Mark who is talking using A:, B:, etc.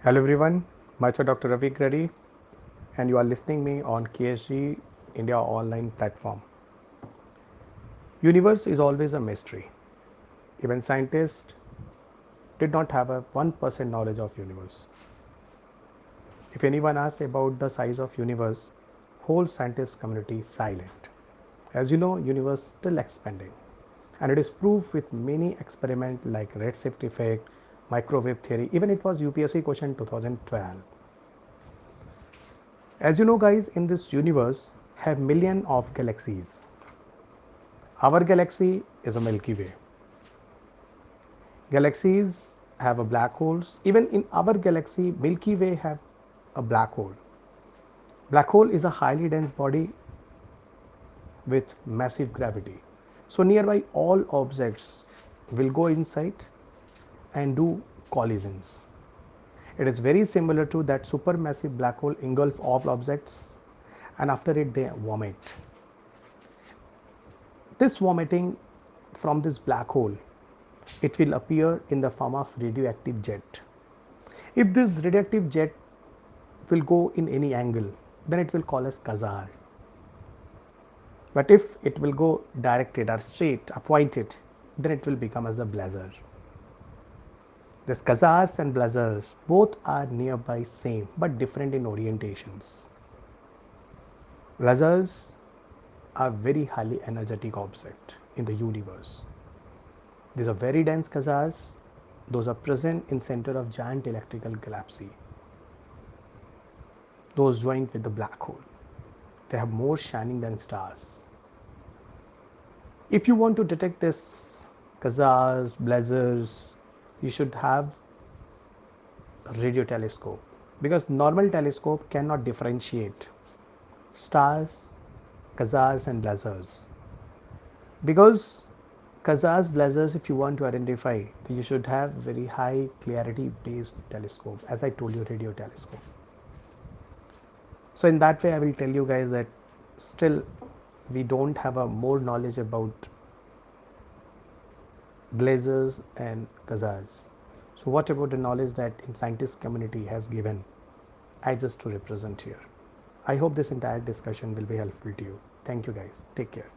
A: Hello everyone, myself Dr. Ravi Reddy and you are listening me on KSG India online platform. Universe is always a mystery. Even scientists did not have a 1% knowledge of universe. If anyone asks about the size of universe, whole scientist community is silent. As you know, universe still expanding and it is proved with many experiments like redshift effect, microwave theory, even it was UPSC question 2012. As you know guys, in this universe have million of galaxies. Our galaxy is a Milky Way. Galaxies have a black holes. Even in our galaxy, Milky Way have a black hole. Black hole is a highly dense body with massive gravity. So nearby all objects will go inside and do collisions. It is very similar to that supermassive black hole engulf all objects and after it they vomit. This vomiting from this black hole, it will appear in the form of radioactive jet. If this radioactive jet will go in any angle, then it will call as quasar. But if it will go directed or straight, appointed, then it will become as a blazar. These quasars and blazars both are nearby same but different in orientations. Blazars are very highly energetic object in the universe. These are very dense quasars. Those are present in center of giant electrical galaxy. Those joined with the black hole. They have more shining than stars. If you want to detect this quasars, blazars, you should have a radio telescope because normal telescope cannot differentiate stars, quasars and blazars. Because quasars, blazars, if you want to identify, you should have very high clarity based telescope, as I told you, radio telescope. So in that way I will tell you guys that still we don't have a more knowledge about blazars and quasars. So what about the knowledge that in scientist community has given? I just to represent here. I hope this entire discussion will be helpful to you. Thank you guys. Take care.